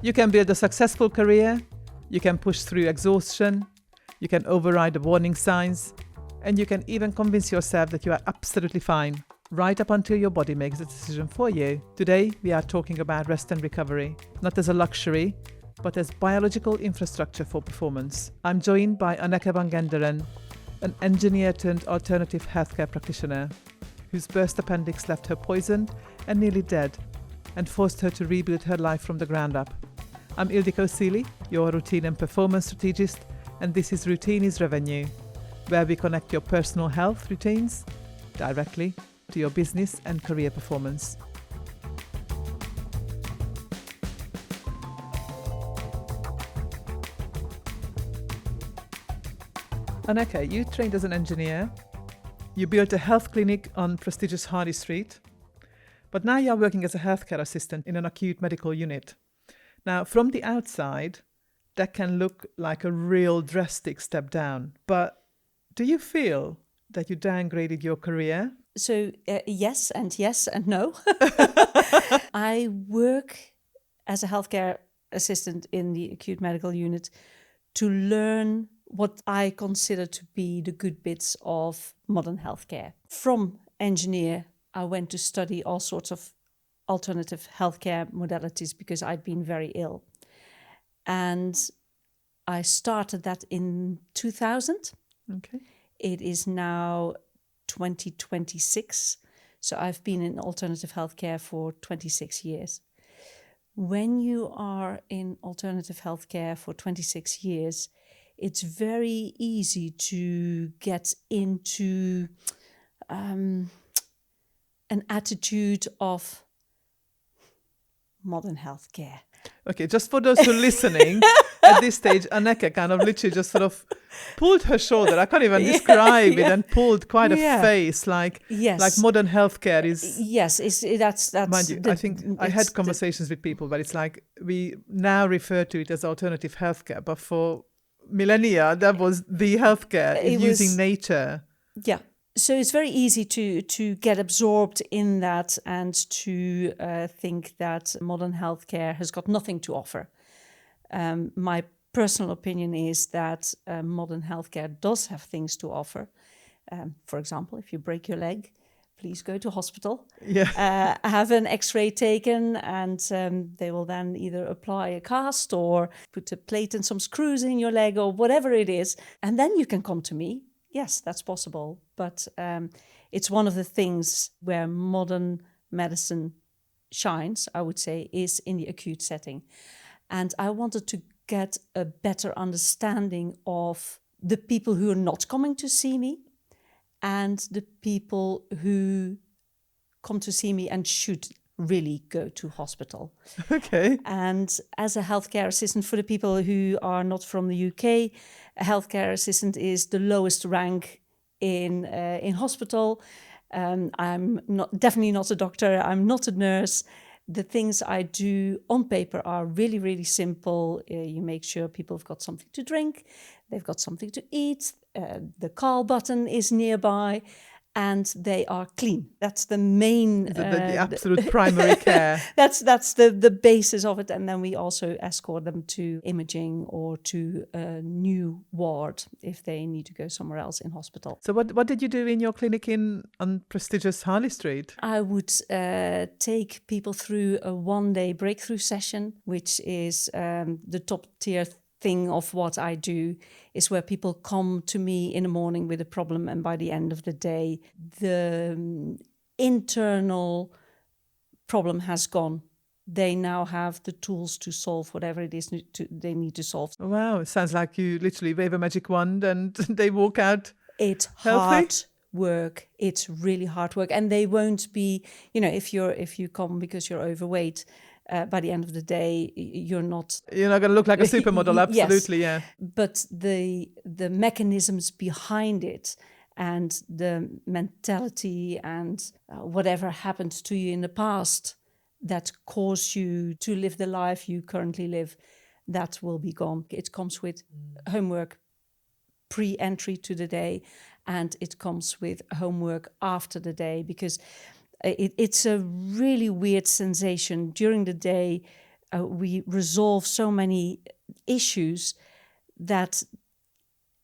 You can build a successful career, you can push through exhaustion, you can override the warning signs, and you can even convince yourself that you are absolutely fine, right up until your body makes a decision for you. Today, we are talking about rest and recovery, not as a luxury, but as biological infrastructure for performance. I'm joined by Anneke van Genderen, an engineer turned alternative healthcare practitioner, whose burst appendix left her poisoned and nearly dead, and forced her to rebuild her life from the ground up. I'm Ildiko Seely, your routine and performance strategist, and this is Routine is Revenue, where we connect your personal health routines directly to your business and career performance. Anneke, you trained as an engineer. You built a health clinic on prestigious Harley Street, but now you're working as a healthcare assistant in an acute medical unit. Now, from the outside, that can look like a real drastic step down. But do you feel that you downgraded your career? So yes and no. I work as a healthcare assistant in the acute medical unit to learn what I consider to be the good bits of modern healthcare. From engineer, I went to study all sorts of alternative healthcare modalities because I'd been very ill. And I started that in 2000. Okay. It is now 2026. So I've been in alternative healthcare for 26 years. When you are in alternative healthcare for 26 years, it's very easy to get into an attitude of modern healthcare. Okay, just for those who are listening, at this stage, Anneke kind of literally just sort of pulled her shoulder. I can't even describe it, and pulled quite a face like modern healthcare is. Yes, that's. Mind you, I think I had conversations with people, but it's like we now refer to it as alternative healthcare, but for millennia, that was the healthcare using nature. Yeah. So it's very easy to get absorbed in that and to think that modern healthcare has got nothing to offer. My personal opinion is that modern healthcare does have things to offer. For example, if you break your leg, please go to hospital. Yeah. Have an X-ray taken, and they will then either apply a cast or put a plate and some screws in your leg or whatever it is, and then you can come to me. Yes, that's possible, but it's one of the things where modern medicine shines, I would say, is in the acute setting. And I wanted to get a better understanding of the people who are not coming to see me and the people who come to see me and should really go to hospital. Okay. And as a healthcare assistant, for the people who are not from the UK, a healthcare assistant is the lowest rank in hospital. I'm definitely not a doctor. I'm not a nurse. The things I do on paper are really, really simple. You make sure people have got something to drink, they've got something to eat, the call button is nearby, and they are clean. That's the main... The absolute primary care. That's the basis of it. And then we also escort them to imaging or to a new ward if they need to go somewhere else in hospital. So what did you do in your clinic on prestigious Harley Street? I would take people through a one-day breakthrough session, which is the top tier thing of what I do, is where people come to me in the morning with a problem, and by the end of the day, the internal problem has gone. They now have the tools to solve whatever it is they need to solve. Wow, it sounds like you literally wave a magic wand and they walk out It's healthy. Hard work. It's really hard work. And they won't be, if you come because you're overweight, by the end of the day, you're not going to look like a supermodel. Absolutely, yes. Yeah. But the mechanisms behind it and the mentality and whatever happened to you in the past that caused you to live the life you currently live, that will be gone. It comes with homework pre-entry to the day, and it comes with homework after the day, because it's a really weird sensation. During the day, we resolve so many issues that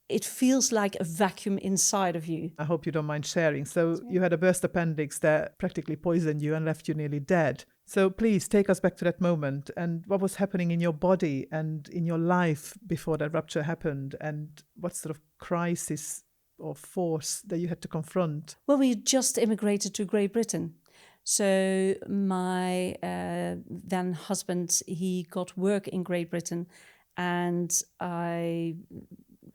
it feels like a vacuum inside of you. I hope you don't mind sharing. So you had a burst appendix that practically poisoned you and left you nearly dead. So please take us back to that moment and what was happening in your body and in your life before that rupture happened, and what sort of crisis or force that you had to confront. Well, we just immigrated to Great Britain. So my then husband, he got work in Great Britain, and I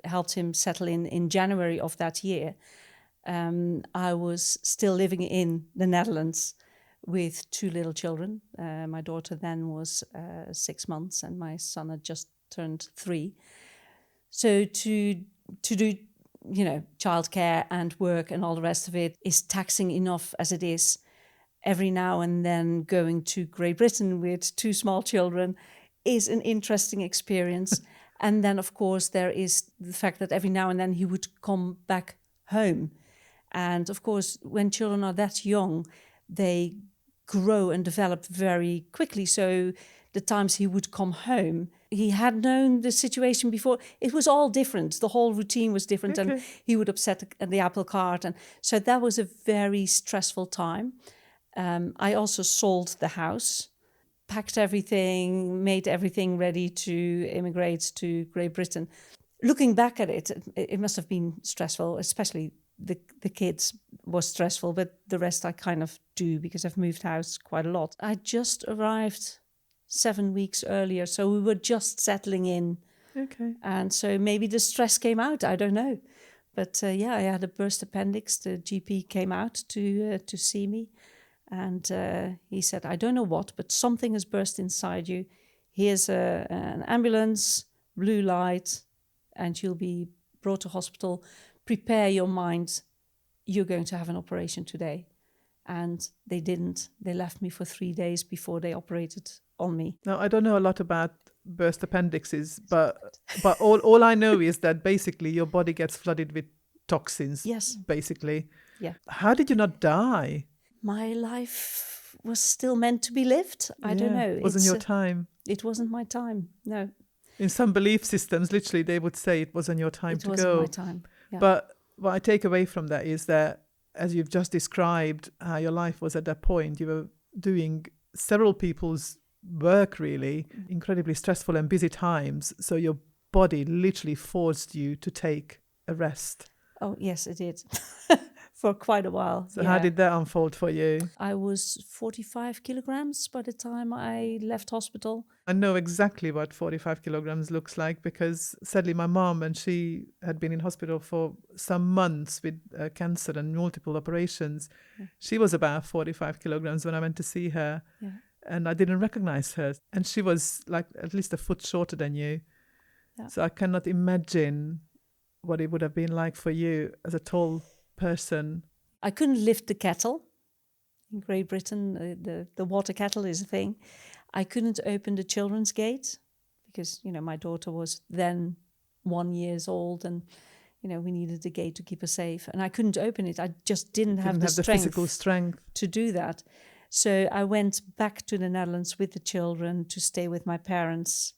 helped him settle in January of that year. I was still living in the Netherlands with 2 little children. My daughter then was 6 months and my son had just turned 3. So to do, childcare and work and all the rest of it is taxing enough as it is. Every now and then going to Great Britain with 2 small children is an interesting experience. And then, of course, there is the fact that every now and then he would come back home. And, of course, when children are that young, they grow and develop very quickly. So the times he would come home, he had known the situation before. It was all different. The whole routine was different. Okay. And he would upset the apple cart. And so that was a very stressful time. I also sold the house, packed everything, made everything ready to immigrate to Great Britain. Looking back at it, it must have been stressful, especially the kids was stressful, but the rest I kind of do because I've moved house quite a lot. I just arrived 7 weeks earlier, so we were just settling in. Okay. And so maybe the stress came out, I don't know. But I had a burst appendix. The GP came out to see me. And he said, I don't know what, but something has burst inside you. Here's an ambulance, blue light, and you'll be brought to hospital. Prepare your mind. You're going to have an operation today. And they didn't. They left me for 3 days before they operated on me. Now, I don't know a lot about burst appendixes, but all I know is that basically your body gets flooded with toxins. Yes. Basically. Yeah. How did you not die? My life was still meant to be lived. I don't know. It wasn't your time. It wasn't my time, no. In some belief systems, literally, they would say it wasn't your time to go. It wasn't my time, yeah. But what I take away from that is that, as you've just described how your life was at that point, you were doing several people's work, really, incredibly stressful and busy times. So your body literally forced you to take a rest. Oh, yes, it did. For quite a while. So how did that unfold for you? I was 45 kilograms by the time I left hospital. I know exactly what 45 kilograms looks like because sadly my mom, and she had been in hospital for some months with cancer and multiple operations. Yeah. She was about 45 kilograms when I went to see her. Yeah. And I didn't recognize her. And she was like at least a foot shorter than you. Yeah. So I cannot imagine what it would have been like for you as a tall person. I couldn't lift the kettle. In Great Britain, the water kettle is a thing. I couldn't open the children's gate because, my daughter was then 1 year old and, we needed the gate to keep her safe. And I couldn't open it. I just didn't have the physical strength to do that. So I went back to the Netherlands with the children to stay with my parents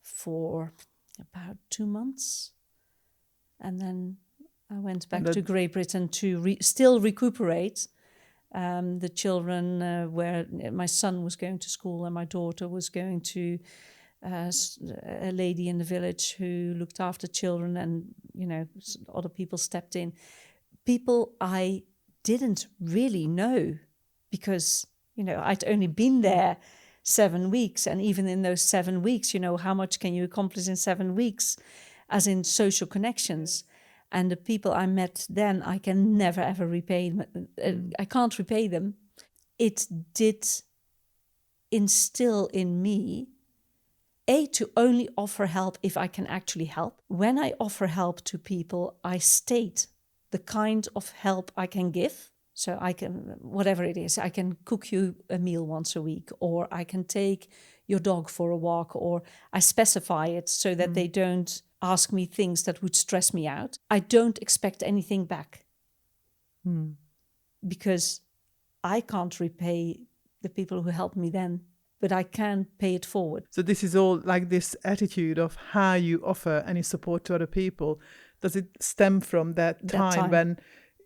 for about 2 months. And then I went back to Great Britain to still recuperate. The children where my son was going to school and my daughter was going to a lady in the village who looked after children, and, other people stepped in. People I didn't really know because, I'd only been there 7 weeks. And even in those 7 weeks, how much can you accomplish in 7 weeks, as in social connections? And the people I met then, I can never, ever repay. I can't repay them. It did instill in me, to only offer help if I can actually help. When I offer help to people, I state the kind of help I can give. So I can, whatever it is, I can cook you a meal once a week, or I can take your dog for a walk, or I specify it so that they don't ask me things that would stress me out. I don't expect anything back because I can't repay the people who helped me then, but I can pay it forward. So this is all like this attitude of how you offer any support to other people. Does it stem from that time when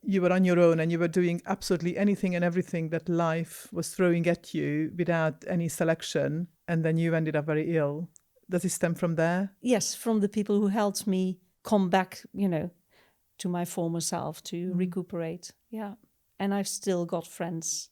you were on your own and you were doing absolutely anything and everything that life was throwing at you without any selection, and then you ended up very ill? Does it stem from there? Yes, from the people who helped me come back, to my former self, to recuperate. Yeah. And I've still got friends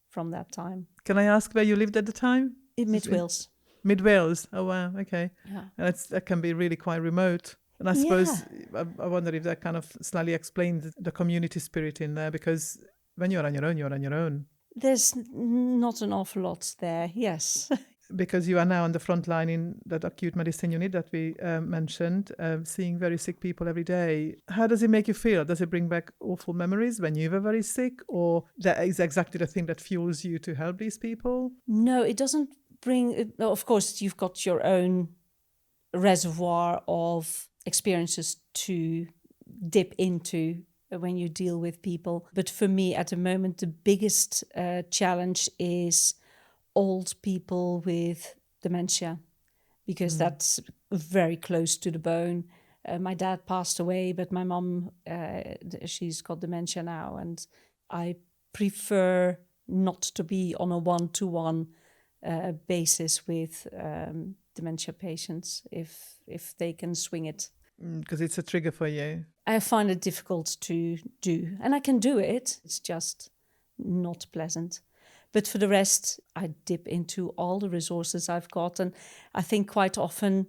from that time. Can I ask where you lived at the time? In Mid-Wales. Mid-Wales? Oh, wow. Okay. Yeah. And that can be really quite remote. And I suppose, I wonder if that kind of slightly explains the community spirit in there, because when you're on your own, you're on your own. There's not an awful lot there, yes. Because you are now on the front line in that acute medicine unit that we mentioned, seeing very sick people every day. How does it make you feel? Does it bring back awful memories when you were very sick? Or that is exactly the thing that fuels you to help these people? No, it doesn't bring... Of course, you've got your own reservoir of experiences to dip into when you deal with people. But for me, at the moment, the biggest challenge is old people with dementia, because that's very close to the bone. My dad passed away, but my mum, she's got dementia now, and I prefer not to be on a one-to-one basis with dementia patients if they can swing it. Because it's a trigger for you. I find it difficult to do, and I can do it. It's just not pleasant. But for the rest, I dip into all the resources I've got. And I think quite often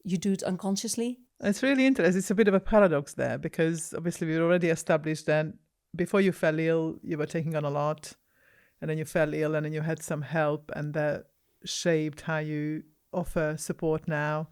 you do it unconsciously. It's really interesting. It's a bit of a paradox there, because obviously we've already established that before you fell ill, you were taking on a lot. And then you fell ill and then you had some help, and that shaped how you offer support now.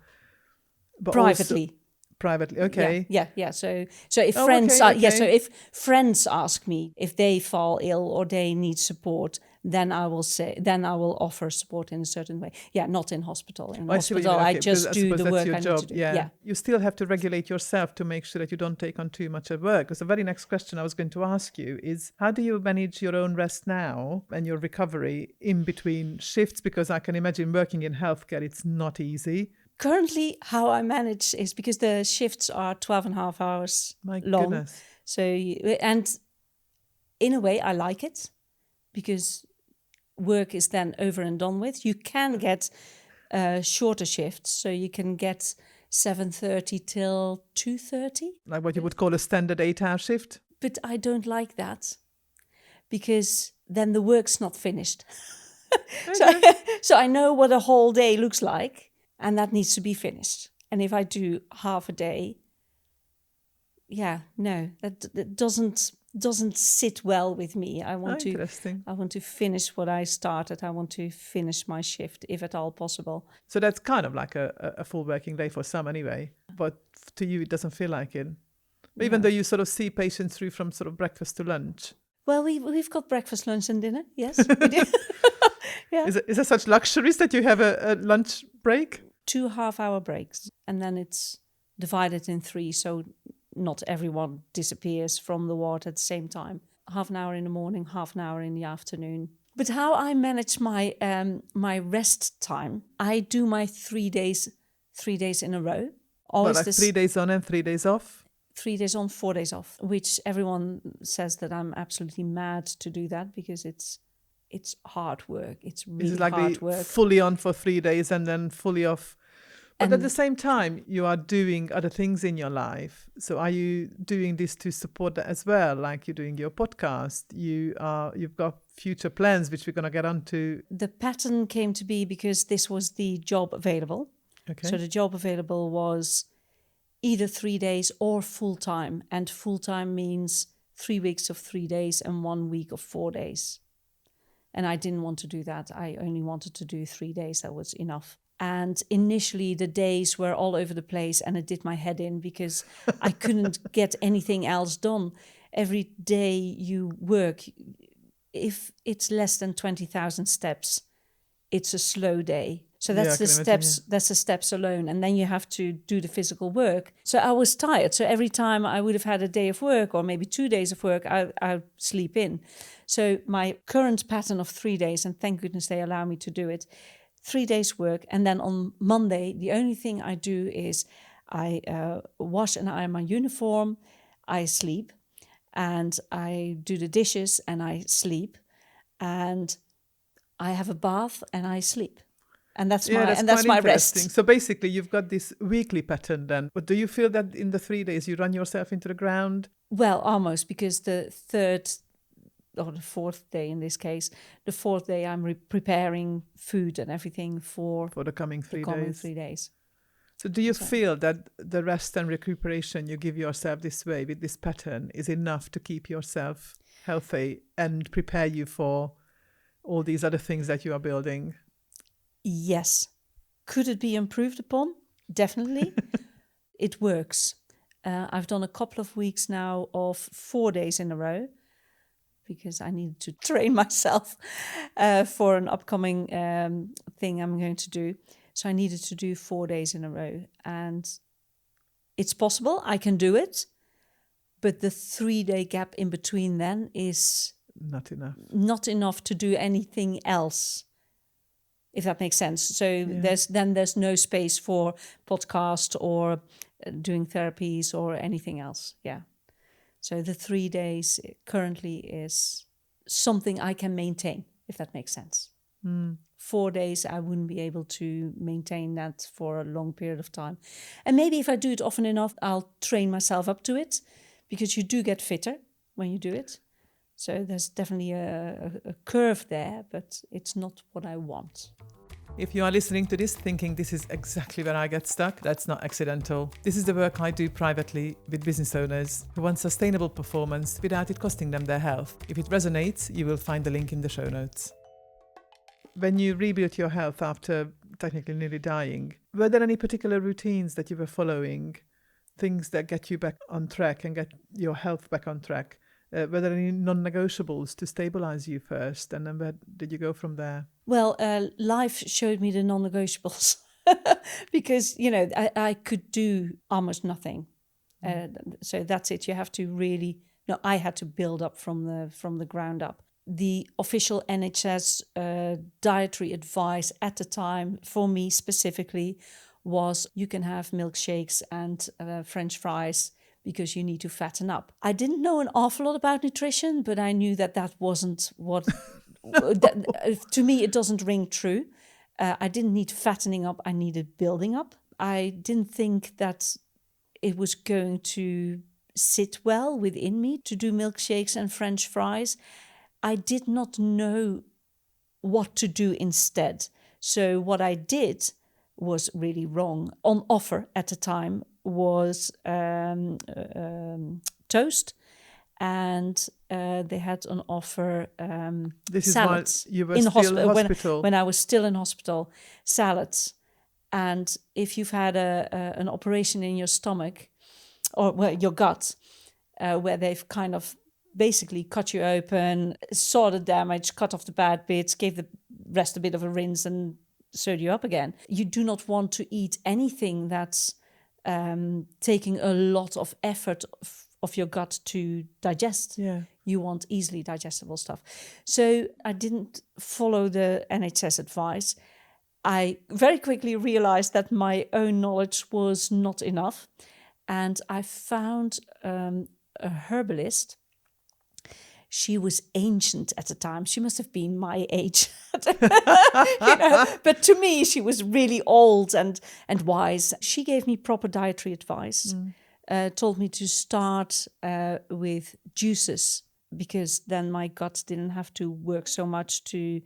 But Privately. Privately, okay. Yeah. So if friends so if friends ask me if they fall ill or they need support, then I will offer support in a certain way. Yeah, not in hospital. In hospital, I just do the work I need to do. Yeah. You still have to regulate yourself to make sure that you don't take on too much of work. Because the very next question I was going to ask you is, how do you manage your own rest now and your recovery in between shifts? Because I can imagine working in healthcare, it's not easy. Currently, how I manage is because the shifts are 12 and a half hours long. Goodness. So, and in a way, I like it, because work is then over and done with. You can get shorter shifts, so you can get 7:30 till 2:30. Like what you would call a standard 8-hour shift? But I don't like that, because then the work's not finished. So I know what a whole day looks like, and that needs to be finished. And if I do half a day, that doesn't sit well with me. I want to finish what I started. I want to finish my shift, if at all possible. So that's kind of like a full working day for some anyway. But to you, it doesn't feel like it. Even though you sort of see patients through from sort of breakfast to lunch. Well, we've got breakfast, lunch and dinner. Yes, we do. Yeah. Is there such luxuries that you have a lunch break? 2 half-hour breaks, and then it's divided in 3, so not everyone disappears from the ward at the same time. Half an hour in the morning, half an hour in the afternoon. But how I manage my my rest time, I do my 3 days in a row. Always 3 days on and 3 days off? 3 days on, 4 days off, which everyone says that I'm absolutely mad to do that, because it's hard work. It's really hard work. Fully on for 3 days and then fully off. But at the same time, you are doing other things in your life. So are you doing this to support that as well? Like you're doing your podcast, you've got future plans, which we're going to get onto. The pattern came to be because this was the job available. Okay. So the job available was either 3 days or full-time. And full-time means 3 weeks of 3 days and 1 week of 4 days. And I didn't want to do that. I only wanted to do 3 days. That was enough. And initially the days were all over the place, and it did my head in, because I couldn't get anything else done. Every day you work, if it's less than 20,000 steps, it's a slow day. So that's the steps. That's the steps alone, and then you have to do the physical work. So I was tired. So every time I would have had a day of work, or maybe 2 days of work, I'd sleep in. So my current pattern of 3 days, and thank goodness they allow me to do it, 3 days work. And then on Monday, the only thing I do is I wash and iron my uniform, I sleep, and I do the dishes and I sleep, and I have a bath and I sleep. And that's my rest. So basically, you've got this weekly pattern then. But do you feel that in the 3 days you run yourself into the ground? Well, almost, because the third or the fourth day in this case, the fourth day I'm preparing food and everything for the coming 3 days. 3 days. So do you feel that the rest and recuperation you give yourself this way with this pattern is enough to keep yourself healthy and prepare you for all these other things that you are building? Yes. Could it be improved upon? Definitely. It works. I've done a couple of weeks now of 4 days in a row because I needed to train myself for an upcoming thing I'm going to do. So I needed to do 4 days in a row. And it's possible, I can do it. But the 3-day gap in between then is not enough. Not enough to do anything else, if that makes sense. So there's no space for podcast or doing therapies or anything else. Yeah. So the 3 days currently is something I can maintain, if that makes sense. 4 days, I wouldn't be able to maintain that for a long period of time. And maybe if I do it often enough, I'll train myself up to it, because you do get fitter when you do it. So there's definitely a curve there, but it's not what I want. If you are listening to this thinking this is exactly where I get stuck, that's not accidental. This is the work I do privately with business owners who want sustainable performance without it costing them their health. If it resonates, you will find the link in the show notes. When you rebuilt your health after technically nearly dying, were there any particular routines that you were following, things that get you back on track and get your health back on track? Were there any non-negotiables to stabilise you first, and then where did you go from there? Well, life showed me the non-negotiables because, I could do almost nothing. So that's it. You have to really... No, I had to build up from the ground up. The official NHS dietary advice at the time, for me specifically, was you can have milkshakes and French fries because you need to fatten up. I didn't know an awful lot about nutrition, but I knew that wasn't what... to me, it doesn't ring true. I didn't need fattening up, I needed building up. I didn't think that it was going to sit well within me to do milkshakes and French fries. I did not know what to do instead. So what I did was really wrong. On offer at the time was toast, and they had on offer this salads. Is while you were still in hospital. When I was still in hospital, salads. And if you've had an operation in your stomach, or your gut, where they've kind of basically cut you open, saw the damage, cut off the bad bits, gave the rest a bit of a rinse and sewed you up again. You do not want to eat anything that's taking a lot of effort of your gut to digest. Yeah. You want easily digestible stuff. So I didn't follow the NHS advice. I very quickly realized that my own knowledge was not enough. And I found a herbalist. She was ancient at the time. She must have been my age. But to me, she was really old and wise. She gave me proper dietary advice, told me to start with juices, because then my gut didn't have to work so much to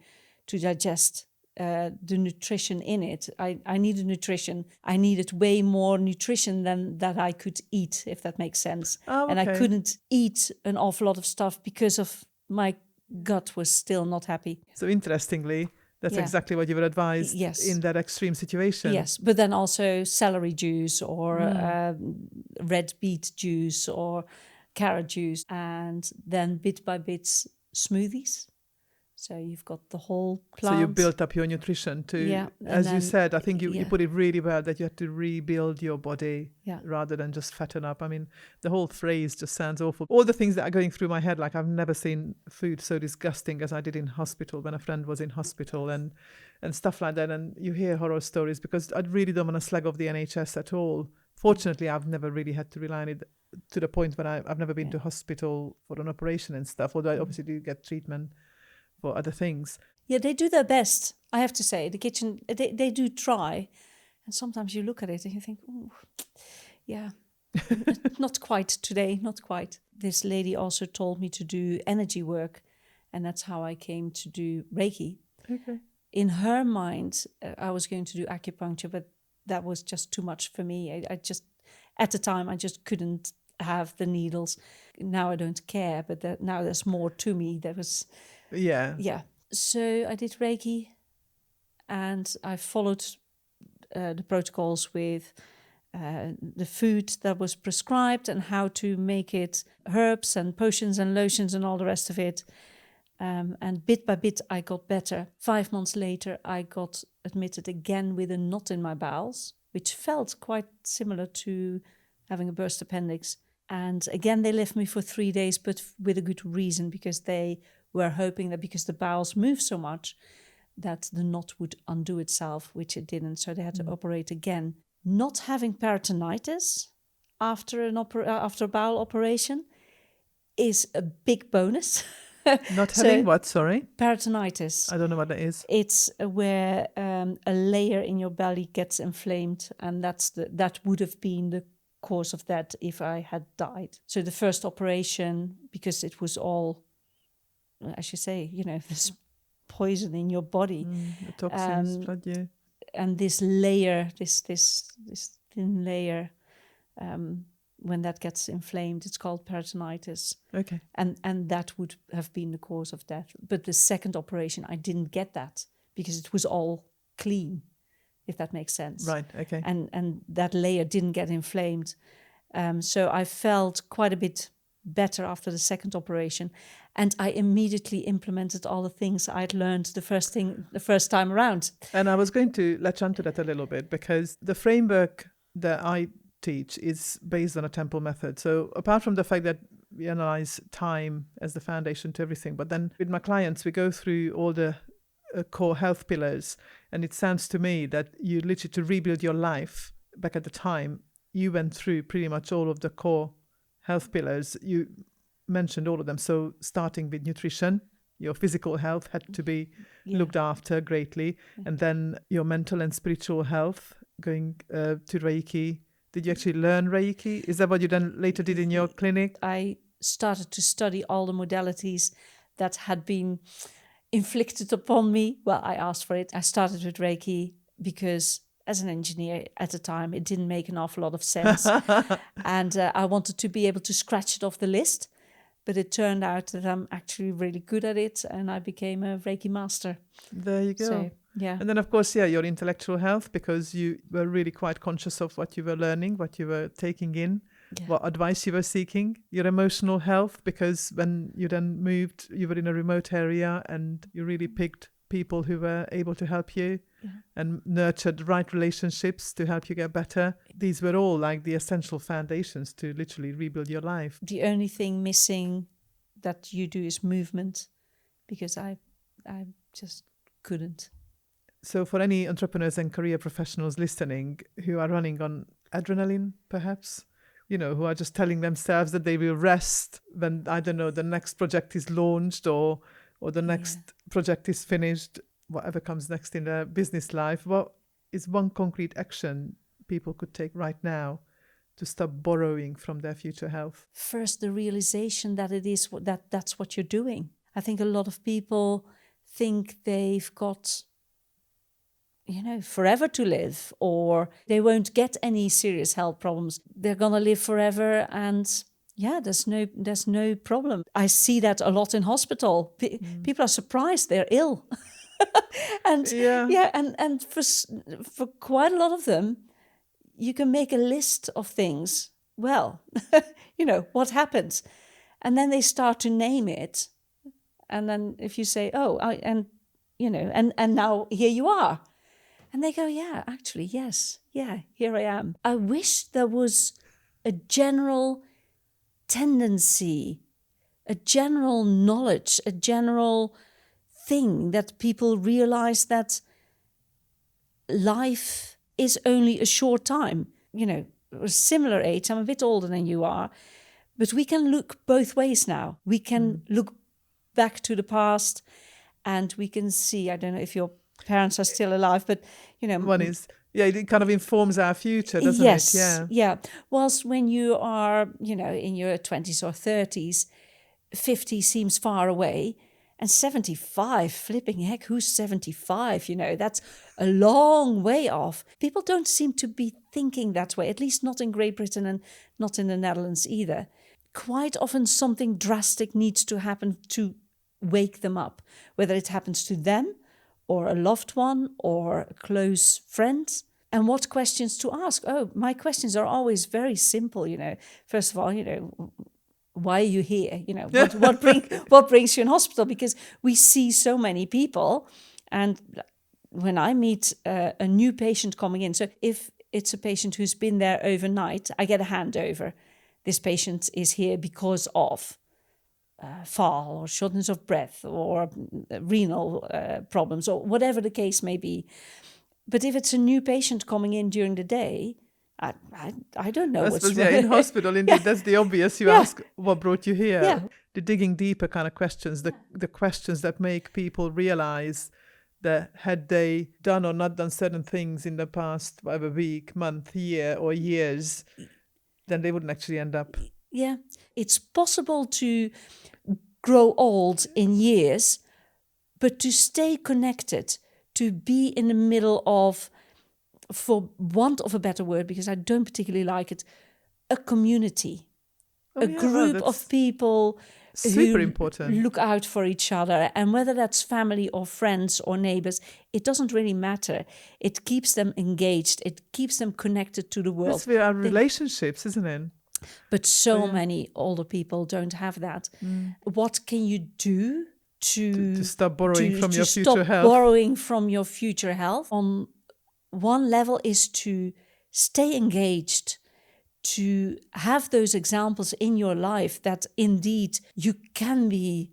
digest the nutrition in it. I needed nutrition. I needed way more nutrition than that I could eat, if that makes sense. Oh, okay. And I couldn't eat an awful lot of stuff because of my gut was still not happy. So interestingly, that's exactly what you were advised in that extreme situation. Yes, but then also celery juice or red beet juice or carrot juice, and then bit by bit smoothies. So you've got the whole So plant. you built up your nutrition to, Yeah, and as you then- said, I think you yeah. put it really well that you had to rebuild your body Yeah. rather than just fatten up. I mean, the whole phrase just sounds awful. All the things that are going through my head, like I've never seen food so disgusting as I did in hospital when a friend was in hospital and stuff like that. And you hear horror stories because I really don't want to slag off the NHS at all. Fortunately, I've never really had to rely on it to the point when I've never been to hospital for an operation and stuff, although I obviously do get treatment for other things. Yeah, they do their best, I have to say. The kitchen, they do try. And sometimes you look at it and you think, oh, yeah, not quite today, not quite. This lady also told me to do energy work. And that's how I came to do Reiki. Okay. In her mind, I was going to do acupuncture, but that was just too much for me. I just, at the time, I just couldn't have the needles. Now I don't care, but now there's more to me. That was... Yeah. So I did Reiki and I followed the protocols with the food that was prescribed and how to make it herbs and potions and lotions and all the rest of it. And bit by bit, I got better. 5 months later, I got admitted again with a knot in my bowels, which felt quite similar to having a burst appendix. And again, they left me for 3 days, but with a good reason, because they were hoping that because the bowels move so much, that the knot would undo itself, which it didn't. So they had to operate again. Not having peritonitis after a bowel operation is a big bonus. Not having what, sorry? Peritonitis. I don't know what that is. It's where a layer in your belly gets inflamed, and that would have been the cause of that if I had died. So the first operation, because it was all, as you say, this poison in your body. The toxins flood you. And this layer, this thin layer, when that gets inflamed, it's called peritonitis. Okay. And that would have been the cause of death. But the second operation, I didn't get that because it was all clean, if that makes sense. Right, okay. And that layer didn't get inflamed. So I felt quite a bit better after the second operation. And I immediately implemented all the things I'd learned the first time around. And I was going to latch onto that a little bit because the framework that I teach is based on a temple method. So apart from the fact that we analyze time as the foundation to everything, but then with my clients, we go through all the core health pillars. And it sounds to me that you literally, to rebuild your life back at the time, you went through pretty much all of the core health pillars. You mentioned all of them. So starting with nutrition, your physical health had to be looked after greatly. And then your mental and spiritual health, going to Reiki. Did you actually learn Reiki? Is that what you then later did in your clinic? I started to study all the modalities that had been inflicted upon me. Well, I asked for it. I started with Reiki because as an engineer at the time, it didn't make an awful lot of sense. And I wanted to be able to scratch it off the list. But it turned out that I'm actually really good at it. And I became a Reiki master. There you go. So, yeah. And then, of course, your intellectual health, because you were really quite conscious of what you were learning, what you were taking in, what advice you were seeking. Your emotional health, because when you then moved, you were in a remote area and you really picked people who were able to help you and nurtured the right relationships to help you get better. These were all like the essential foundations to literally rebuild your life. The only thing missing that you do is movement, because I just couldn't. So for any entrepreneurs and career professionals listening who are running on adrenaline, perhaps, who are just telling themselves that they will rest when, I don't know, the next project is launched or the next project is finished, whatever comes next in their business life, what is one concrete action people could take right now to stop borrowing from their future health? First, the realization that that's what you're doing. I think a lot of people think they've got forever to live, or they won't get any serious health problems. They're gonna live forever, and there's no problem. I see that a lot in hospital. People are surprised they're ill, and and for quite a lot of them, you can make a list of things. Well, what happens, and then they start to name it, And then if you say, and now here you are. And they go, yeah, actually, yes. Yeah, here I am. I wish there was a general tendency, a general knowledge, a general thing that people realize that life is only a short time. We're a similar age. I'm a bit older than you are. But we can look both ways now. We can look back to the past and we can see, I don't know if your parents are still alive, but, One is, it kind of informs our future, doesn't yes, it? Yeah. Whilst when you are, in your 20s or 30s, 50 seems far away. And 75, flipping heck, who's 75? That's a long way off. People don't seem to be thinking that way, at least not in Great Britain and not in the Netherlands either. Quite often something drastic needs to happen to wake them up, whether it happens to them or a loved one or a close friend. And what questions to ask? Oh, my questions are always very simple, First of all, why are you here? What brings you in hospital? Because we see so many people. And when I meet a new patient coming in, so if it's a patient who's been there overnight, I get a handover. This patient is here because of fall or shortness of breath or renal problems or whatever the case may be. But if it's a new patient coming in during the day, I don't know what's wrong. In hospital, indeed, that's the obvious. You ask, what brought you here? Yeah. The digging deeper kind of questions, the questions that make people realize that had they done or not done certain things in the past, whatever week, month, year, or years, then they wouldn't actually end up. Yeah, it's possible to grow old in years, but to stay connected, to be in the middle of, for want of a better word, because I don't particularly like it, a community, group of people super who important. Look out for each other. And whether that's family or friends or neighbors, it doesn't really matter. It keeps them engaged. It keeps them connected to the world. That's with our relationships, isn't it? But many older people don't have that. What can you do to stop borrowing from your future stop health? Borrowing from your future health? On one level is to stay engaged, to have those examples in your life that indeed you can be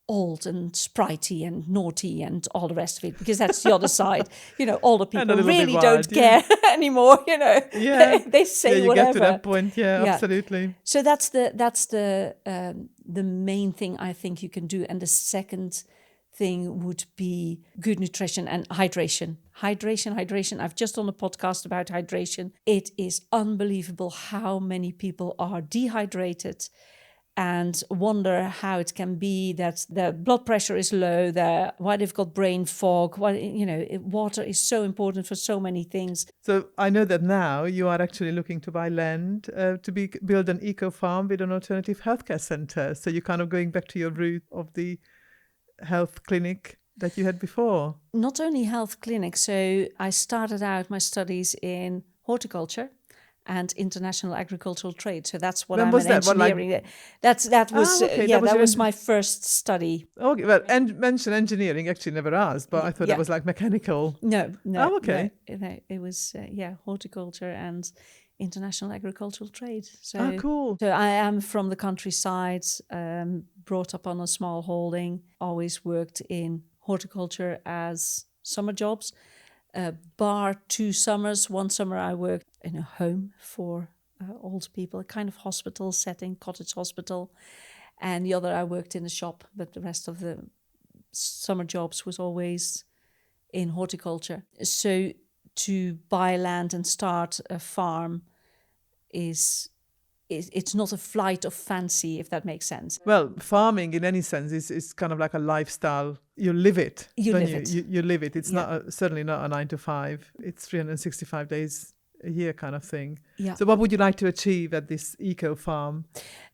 old and spritey and naughty and all the rest of it, because that's the other side. Older people really don't care anymore. Yeah, they say you whatever. get to that point. Yeah, absolutely. So that's the main thing I think you can do. And the second thing would be good nutrition and hydration. Hydration. I've just done a podcast about hydration. It is unbelievable how many people are dehydrated and wonder how it can be that their blood pressure is low, why they've got brain fog. Water is so important for so many things. So I know that now you are actually looking to buy land to build an eco farm with an alternative healthcare centre. So you're kind of going back to your root of the health clinic that you had before. Not only health clinic. So I started out my studies in horticulture and international agricultural trade. So that's what I'm in engineering. That was my first study. Okay, well, and mention engineering actually never asked, but I thought that was like mechanical. No. Oh, okay. No, it was horticulture and international agricultural trade. So, cool. So I am from the countryside, brought up on a small holding, always worked in horticulture as summer jobs, bar 2 summers. One summer I worked in a home for old people, a kind of hospital setting, cottage hospital. And the other I worked in a shop, but the rest of the summer jobs was always in horticulture. So to buy land and start a farm it's not a flight of fancy, if that makes sense. Well, farming in any sense is kind of like a lifestyle. You live it. You live it. It's certainly not a 9 to 5. It's 365 days a year kind of thing. Yeah. So what would you like to achieve at this eco farm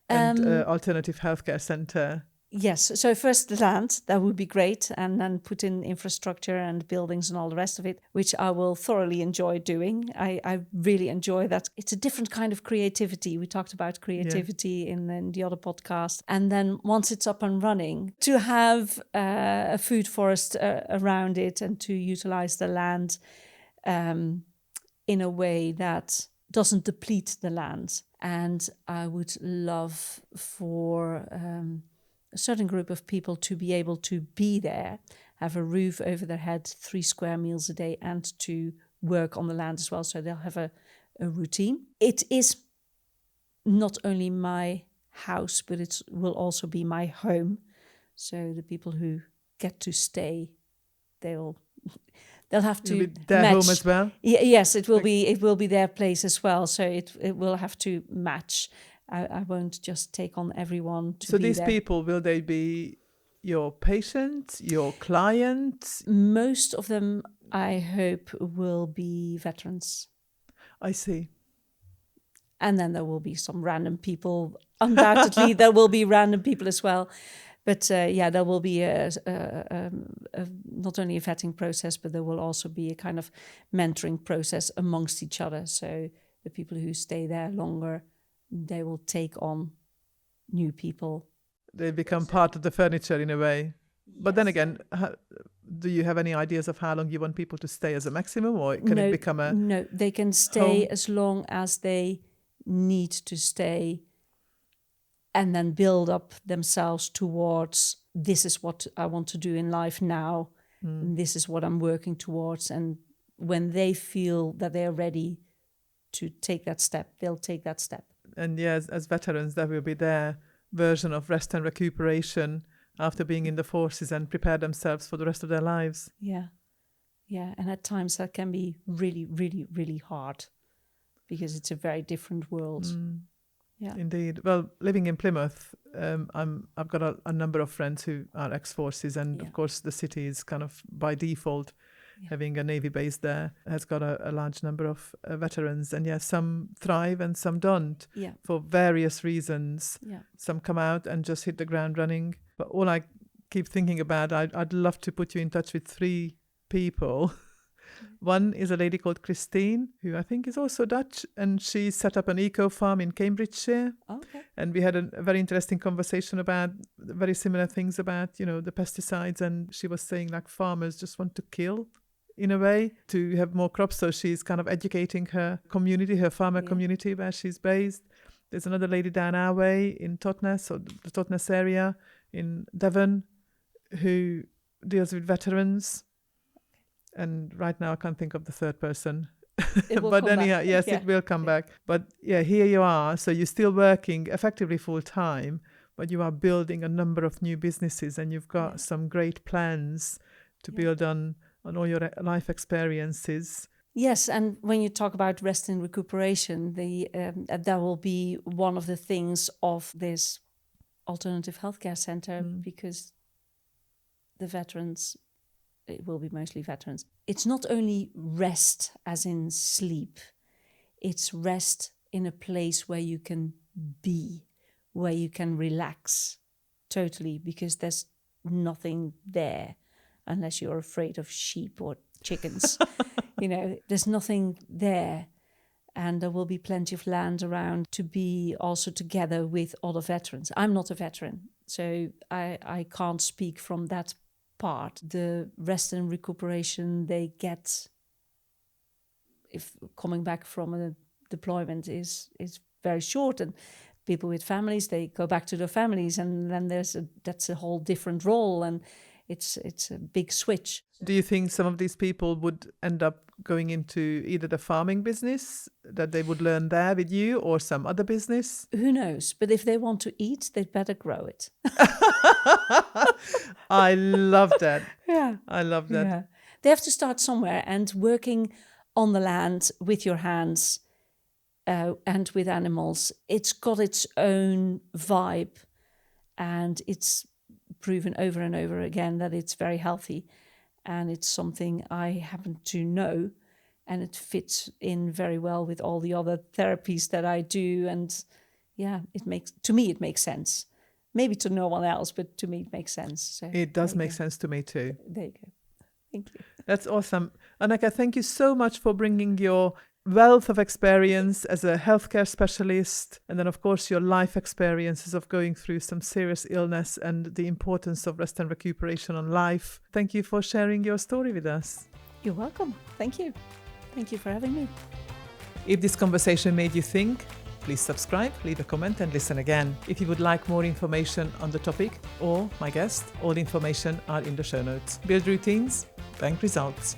and alternative healthcare centre? Yes, so first the land, that would be great, and then put in infrastructure and buildings and all the rest of it, which I will thoroughly enjoy doing. I really enjoy that. It's a different kind of creativity. We talked about creativity in the other podcast. And then once it's up and running, to have a food forest around it and to utilize the land in a way that doesn't deplete the land. And I would love for a certain group of people to be able to be there, have a roof over their head, 3 square meals a day, and to work on the land as well. So they'll have a routine. It is not only my house, but it will also be my home. So the people who get to stay, they'll have to their match. home as well. Yes, it will be their place as well. So it will have to match. I won't just take on everyone to be there. So these people, will they be your patients, your clients? Most of them, I hope, will be veterans. I see. And then there will be some random people. Undoubtedly, there will be random people as well. But there will be not only a vetting process, but there will also be a kind of mentoring process amongst each other. So the people who stay there longer, they will take on new people. They become part of the furniture in a way. But then again, do you have any ideas of how long you want people to stay as a maximum, or can it become a No, they can stay home? as long as they need to stay, and then build up themselves towards, this is what I want to do in life now. This is what I'm working towards. And when they feel that they're ready to take that step, they'll take that step. And yes, as veterans, that will be their version of rest and recuperation after being in the forces and prepare themselves for the rest of their lives. Yeah. And at times that can be really, really, really hard because it's a very different world. Yeah. Indeed. Well, living in Plymouth, I've got a number of friends who are ex-forces, and of course the city is kind of by default having a Navy base there, has got a large number of veterans. And some thrive and some don't for various reasons. Yeah. Some come out and just hit the ground running. But all I keep thinking about, I'd love to put you in touch with 3 people. One is a lady called Christine, who I think is also Dutch, and she set up an eco farm in Cambridgeshire. Okay. And we had a very interesting conversation about very similar things about, the pesticides. And she was saying like farmers just want to kill in a way to have more crops. So she's kind of educating her community, her farmer community where she's based. There's another lady down our way in Totnes, or the Totnes area in Devon, who deals with veterans. And right now I can't think of the third person. But anyhow, yes, it will come back. But here you are. So you're still working effectively full time, but you are building a number of new businesses, and you've got some great plans to build on all your life experiences. Yes, and when you talk about rest and recuperation, that will be one of the things of this alternative healthcare center, because the veterans, it will be mostly veterans. It's not only rest as in sleep, it's rest in a place where you can be, where you can relax totally, because there's nothing there unless you're afraid of sheep or chickens. There's nothing there. And there will be plenty of land around to be also together with other veterans. I'm not a veteran, so I can't speak from that part. The rest and recuperation they get if coming back from a deployment is very short, and people with families, they go back to their families, and then that's a whole different role, and it's a big switch. Do you think some of these people would end up going into either the farming business that they would learn there with you, or some other business? Who knows? But if they want to eat, they'd better grow it. I love that. Yeah. I love that. Yeah. They have to start somewhere, and working on the land with your hands and with animals, it's got its own vibe, and it's proven over and over again that it's very healthy, and it's something I happen to know, and it fits in very well with all the other therapies that I do, and it makes sense. maybe to no one else, but to me it makes sense. So It does there you make go. sense to me too. There you go. Thank you. That's awesome. Anneke, thank you so much for bringing your wealth of experience as a healthcare specialist, and then of course your life experiences of going through some serious illness and the importance of rest and recuperation on life. Thank you for sharing your story with us. You're welcome. Thank you. Thank you for having me. If this conversation made you think, please subscribe, leave a comment and listen again. If you would like more information on the topic or my guest, all information are in the show notes. Build routines, bank results.